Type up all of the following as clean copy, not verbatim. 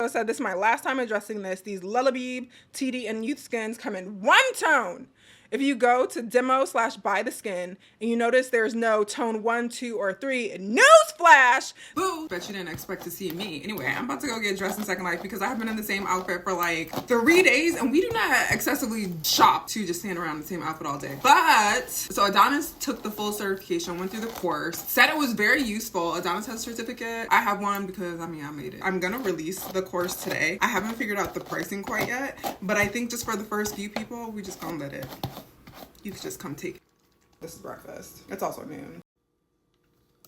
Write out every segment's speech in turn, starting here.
I said this is my last time addressing this. These Lullaby, TD, and Youth skins come in one tone. If you go to demo/buy the skin and you notice there's no tone 1, 2, or 3, newsflash! Boo! Bet you didn't expect to see me. Anyway, I'm about to go get dressed in Second Life because I have been in the same outfit for like 3 days and we do not excessively shop to just stand around in the same outfit all day. But, so Adonis took the full certification, went through the course, said it was very useful. Adonis has a certificate. I have one because, I mean, I made it. I'm gonna release the course today. I haven't figured out the pricing quite yet, but I think just for the first few people, we just gonna let it. You could just come take it. This is breakfast. It's also noon.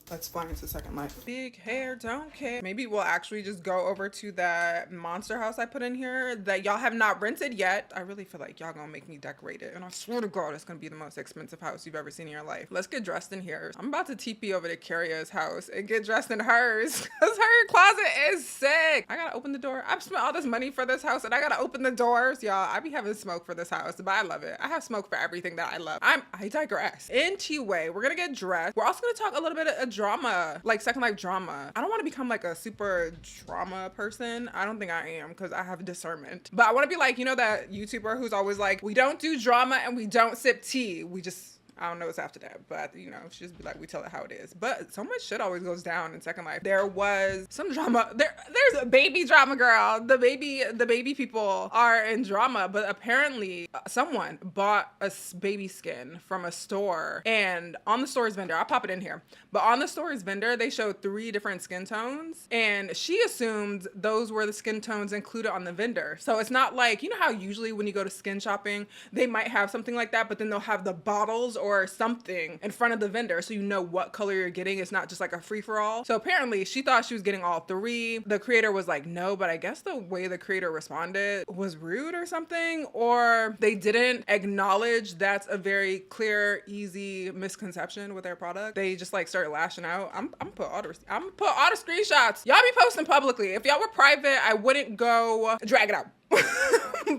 Let's fly into Second Life. Big hair, don't care. Maybe we'll actually just go over to that monster house I put in here that y'all have not rented yet. I really feel like y'all gonna make me decorate it. And I swear to God, it's gonna be the most expensive house you've ever seen in your life. Let's get dressed in here. I'm about to TP over to Carria's house and get dressed in hers because her closet is sick. I gotta open the door. I've spent all this money for this house and I gotta open the doors. Y'all, I be having smoke for this house, but I love it. I have smoke for everything that I love. I digress. Anyway, we're gonna get dressed. We're also gonna talk a little bit of drama, like Second Life drama. I don't want to become like a super drama person. I don't think I am because I have discernment. But I want to be like, you know, that YouTuber who's always like, we don't do drama and we don't sip tea. We just, I don't know what's after that, but you know, she just be like, we tell it how it is. But so much shit always goes down in Second Life. There was some drama. There's a baby drama, girl. The baby people are in drama, but apparently someone bought a baby skin from a store, and on the store's vendor, I'll pop it in here, but on the store's vendor, they showed 3 different skin tones, and she assumed those were the skin tones included on the vendor. So it's not like, you know how usually when you go to skin shopping, they might have something like that, but then they'll have the bottles or something in front of the vendor so you know what color you're getting. It's not just like a free-for-all. So apparently she thought she was getting all 3. The creator was like, no, but I guess the way the creator responded was rude or something, or they didn't acknowledge that's a very clear, easy misconception with their product. They just like started lashing out. I'm gonna put all the screenshots. Y'all be posting publicly. If y'all were private, I wouldn't go drag it out.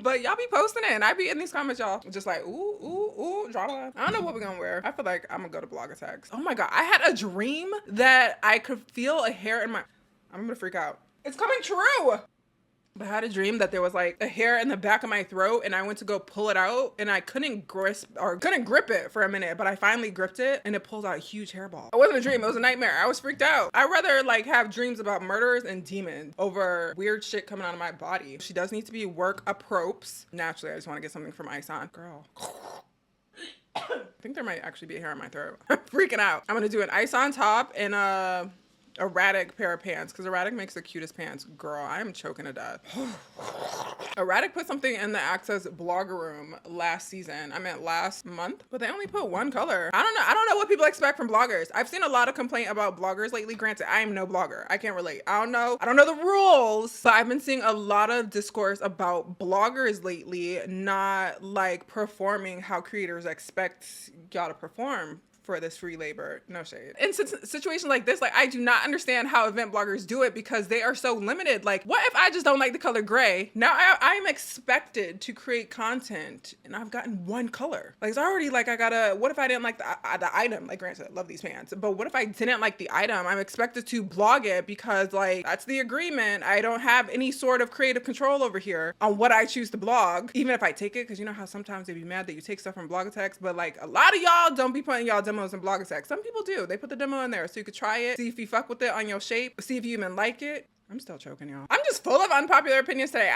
But y'all be posting it and I be in these comments, y'all just like, ooh, drama. I don't know what we're gonna wear. I feel like I'm gonna go to blog attacks. Oh my God, I had a dream that I could feel a hair in my, I'm gonna freak out. It's coming true. But I had a dream that there was like a hair in the back of my throat and I went to go pull it out and I couldn't grip it for a minute, but I finally gripped it and it pulls out a huge hairball. It wasn't a dream, it was a nightmare. I was freaked out. I'd rather like have dreams about murders and demons over weird shit coming out of my body. She does need to be work approps. Naturally, I just want to get something from Ice On. Girl. I think there might actually be a hair in my throat. I'm freaking out. I'm gonna do an Ice On top and erratic pair of pants because erratic makes the cutest pants. Girl, I am choking to death. Erratic put something in the Access blogger room last season. I meant last month, but they only put 1 color. I don't know what people expect from bloggers. I've seen a lot of complaint about bloggers lately. Granted, I am no blogger. I can't relate. I don't know the rules, but I've been seeing a lot of discourse about bloggers lately not like performing how creators expect y'all to perform for this free labor. No shade. In situations like this, like I do not understand how event bloggers do it because they are so limited. Like, what if I just don't like the color gray? Now I am expected to create content and I've gotten 1 color. Like it's already like what if I didn't like the item? Like granted, I love these pants, but what if I didn't like the item? I'm expected to blog it because like that's the agreement. I don't have any sort of creative control over here on what I choose to blog, even if I take it, because you know how sometimes they be mad that you take stuff from blog attacks, but like a lot of y'all don't be putting y'all demos in blog attacks. Some people do. They put the demo in there so you could try it, see if you fuck with it on your shape, see if you even like it. I'm still choking, y'all. I'm just full of unpopular opinions today.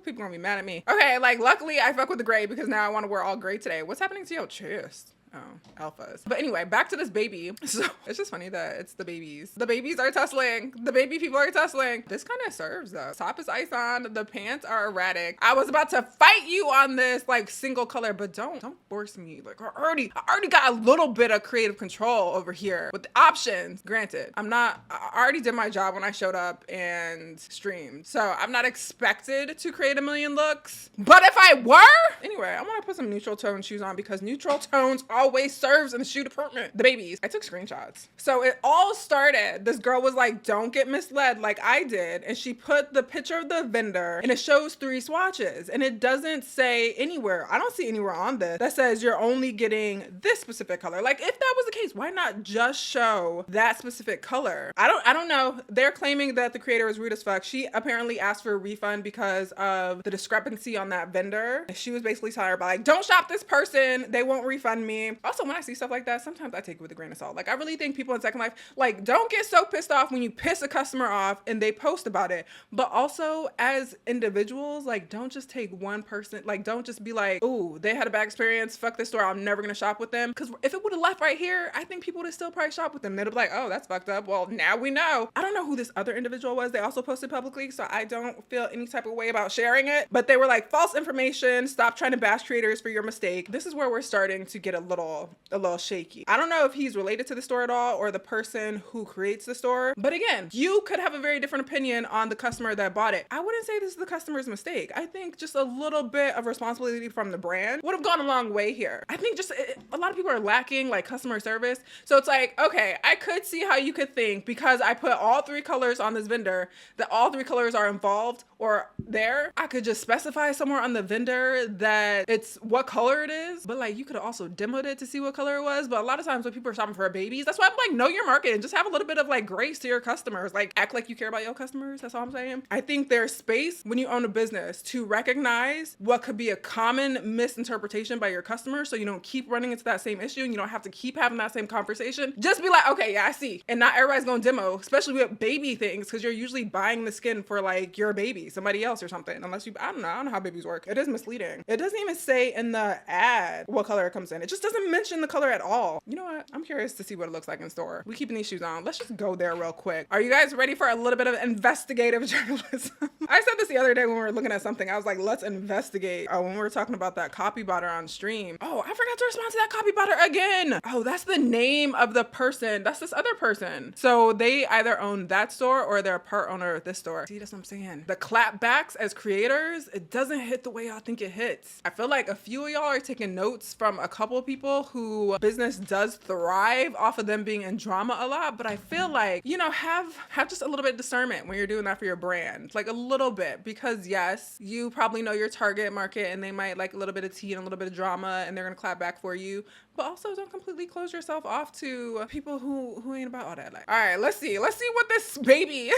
People gonna be mad at me. Okay, like luckily I fuck with the gray because now I want to wear all gray today. What's happening to your chest? Oh, alphas. But anyway, back to this baby. So it's just funny that it's the babies. The babies are tussling. The baby people are tussling. This kind of serves though. Top is Ice On. The pants are erratic. I was about to fight you on this like single color, but don't force me. Like I already got a little bit of creative control over here with the options. Granted, I already did my job when I showed up and streamed. So I'm not expected to create a million looks. But if I were, anyway, I want to put some neutral tone shoes on because neutral tones always serves in the shoe department. The babies. I took screenshots. So it all started, this girl was like, don't get misled like I did. And she put the picture of the vendor and it shows 3 swatches and it doesn't say anywhere. I don't see anywhere on this that says you're only getting this specific color. Like if that was the case, why not just show that specific color? I don't know. They're claiming that the creator is rude as fuck. She apparently asked for a refund because of the discrepancy on that vendor. She was basically telling her about like, don't shop this person. They won't refund me. Also, when I see stuff like that, sometimes I take it with a grain of salt. Like I really think people in Second Life, like don't get so pissed off when you piss a customer off and they post about it. But also as individuals, like don't just take one person, like don't just be like, oh, they had a bad experience, fuck this store, I'm never gonna shop with them. Because if it would have left right here, I think people would have still probably shop with them. They'd be like, oh, that's fucked up. Well, now we know. I don't know who this other individual was. They also posted publicly, so I don't feel any type of way about sharing it. But they were like, false information, stop trying to bash creators for your mistake. This is where we're starting to get a little shaky. I don't know if he's related to the store at all or the person who creates the store. But again, you could have a very different opinion on the customer that bought it. I wouldn't say this is the customer's mistake. I think just a little bit of responsibility from the brand would have gone a long way here. I think just a lot of people are lacking like customer service. So it's like, okay, I could see how you could think because I put all 3 colors on this vendor that all 3 colors are involved or there. I could just specify somewhere on the vendor that it's what color it is. But like you could have also demoed it to see what color it was. But a lot of times when people are shopping for babies, that's why I'm like, know your market and just have a little bit of like grace to your customers. Like act like you care about your customers. That's all I'm saying. I think there's space when you own a business to recognize what could be a common misinterpretation by your customers so you don't keep running into that same issue and you don't have to keep having that same conversation. Just be like, okay, yeah, I see. And not everybody's gonna demo, especially with baby things, because you're usually buying the skin for like your baby, somebody else or something. Unless you, I don't know how babies work. It is misleading. It doesn't even say in the ad what color it comes in. It just doesn't mention the color at all. You know what? I'm curious to see what it looks like in store. We keeping these shoes on. Let's just go there real quick. Are you guys ready for a little bit of investigative journalism? I said this the other day when we were looking at something. I was like, let's investigate. Oh, when we were talking about that copy botter on stream. Oh, I forgot to respond to that copy botter again. Oh, that's the name of the person. That's this other person. So they either own that store or they're a part owner of this store. See, that's what I'm saying. The clapbacks as creators, it doesn't hit the way I think it hits. I feel like a few of y'all are taking notes from a couple of people who business does thrive off of them being in drama a lot. But I feel like, you know, have just a little bit of discernment when you're doing that for your brand. Like a little bit, because yes, you probably know your target market and they might like a little bit of tea and a little bit of drama and they're gonna clap back for you. But also don't completely close yourself off to people who ain't about all that. Like, all right, let's see what this baby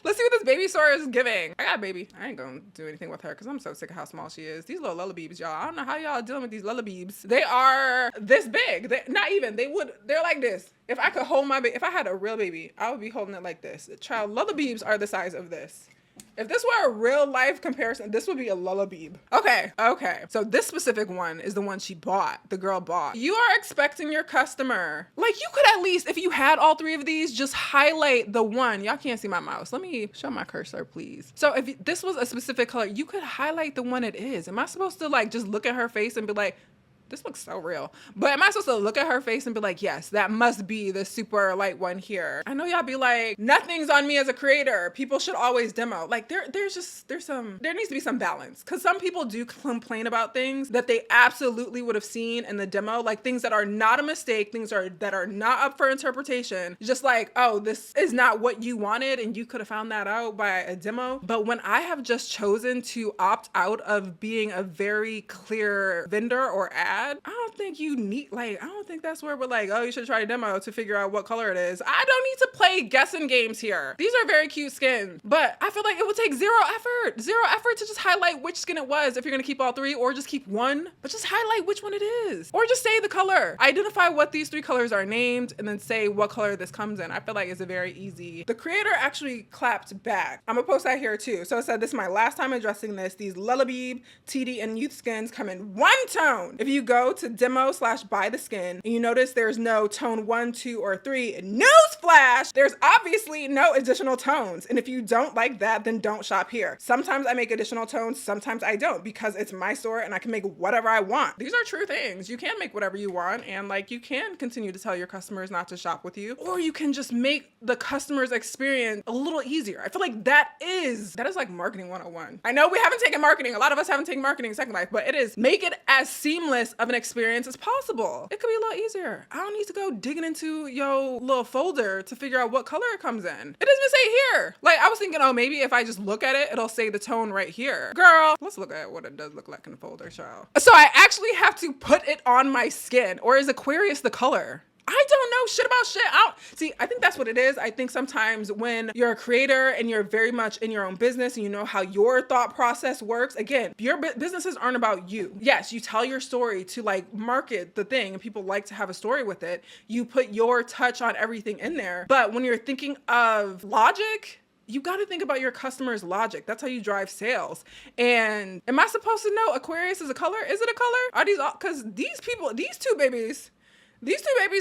let's see what this baby store is giving. I got a baby. I ain't gonna do anything with her because I'm so sick of how small she is. These little lullabies, y'all. I don't know how y'all dealing with these lullabies. They are this big. They're like this. If I could hold my baby, if I had a real baby, I would be holding it like this. Child, lullabies are the size of this. If this were a real life comparison, this would be a lullabeeb. Okay. So this specific one is the one she bought, the girl bought. You are expecting your customer. Like you could at least, if you had all 3 of these, just highlight the one. Y'all can't see my mouse. Let me show my cursor, please. So if this was a specific color, you could highlight the one it is. Am I supposed to like just look at her face and be like, this looks so real. But am I supposed to look at her face and be like, yes, that must be the super light one here? I know y'all be like, nothing's on me as a creator. People should always demo. Like there needs to be some balance. Cause some people do complain about things that they absolutely would have seen in the demo. Like things that are not a mistake, that are not up for interpretation. Just like, oh, this is not what you wanted and you could have found that out by a demo. But when I have just chosen to opt out of being a very clear vendor or ad, I don't think that's where we're like, oh, you should try a demo to figure out what color it is. I don't need to play guessing games here. These are very cute skins, but I feel like it would take zero effort to just highlight which skin it was if you're gonna keep all 3, or just keep one, but just highlight which one it is. Or just say the color. Identify what these 3 colors are named and then say what color this comes in. I feel like it's a very easy. The creator actually clapped back. I'm gonna post that here too. So it said, this is my last time addressing this. These lullabeeb, TD, and youth skins come in 1 tone. If you go to demo/buy the skin and you notice there's no tone 1, 2, or 3, newsflash, there's obviously no additional tones. And if you don't like that, then don't shop here. Sometimes I make additional tones, sometimes I don't, because it's my store and I can make whatever I want. These are true things. You can make whatever you want, and like you can continue to tell your customers not to shop with you, or you can just make the customer's experience a little easier. I feel like that is like marketing 101. I know we haven't taken marketing. A lot of us haven't taken marketing in Second Life, but it is make it as seamless of an experience as possible. It could be a little easier. I don't need to go digging into your little folder to figure out what color it comes in. It doesn't even say here. Like, I was thinking, oh, maybe if I just look at it, it'll say the tone right here. Girl, let's look at what it does look like in the folder, child. So I actually have to put it on my skin, or is Aquarius the color? I don't know shit about shit. I think that's what it is. I think sometimes when you're a creator and you're very much in your own business and you know how your thought process works, again, your businesses aren't about you. Yes, you tell your story to like market the thing and people like to have a story with it. You put your touch on everything in there. But when you're thinking of logic, you got to think about your customer's logic. That's how you drive sales. And am I supposed to know Aquarius is a color? Is it a color? Are these all, because these two babies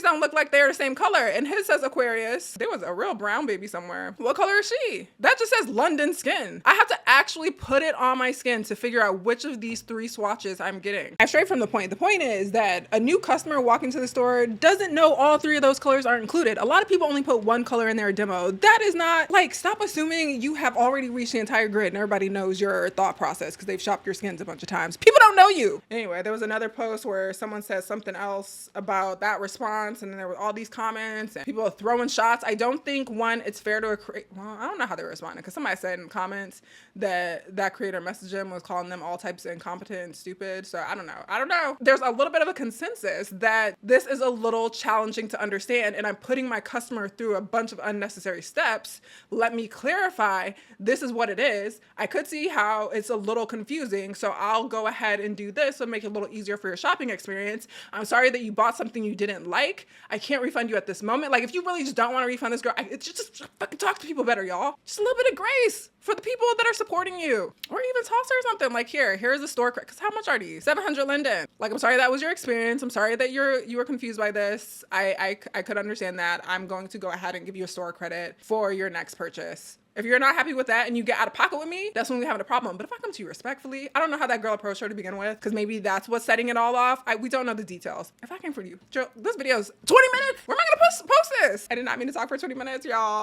don't look like they're the same color. And his says Aquarius. There was a real brown baby somewhere. What color is she? That just says London skin. I have to actually put it on my skin to figure out which of these 3 swatches I'm getting. I'm straight from the point. The point is that a new customer walking to the store doesn't know all 3 of those colors are included. A lot of people only put 1 color in their demo. That is not, like, stop assuming you have already reached the entire grid and everybody knows your thought process because they've shopped your skins a bunch of times. People don't know you. Anyway, there was another post where someone said something else about that response, and then there were all these comments and people throwing shots. I don't think, one, it's fair to well, I don't know how they responded, because somebody said in comments that creator messaged him was calling them all types of incompetent and stupid. So I don't know. There's a little bit of a consensus that this is a little challenging to understand, and I'm putting my customer through a bunch of unnecessary steps. Let me clarify, this is what it is. I could see how it's a little confusing, so I'll go ahead and do this and make it a little easier for your shopping experience. I'm sorry that you bought something you didn't like. I can't refund you at this moment. Like, if you really just don't want to refund this girl, it's just fucking talk to people better, y'all. Just a little bit of grace for the people that are supporting you, or even toss her something like, here's a store credit. Because how much are these? 700 Linden. Like, I'm sorry that was your experience. I'm sorry that you were confused by this. I could understand that. I'm going to go ahead and give you a store credit for your next purchase. If you're not happy with that and you get out of pocket with me, that's when we're having a problem. But if I come to you respectfully, I don't know how that girl approached her to begin with, because maybe that's what's setting it all off. We don't know the details. If I came for you, Joe, this video is 20 minutes. Where am I going to post this? I did not mean to talk for 20 minutes, y'all.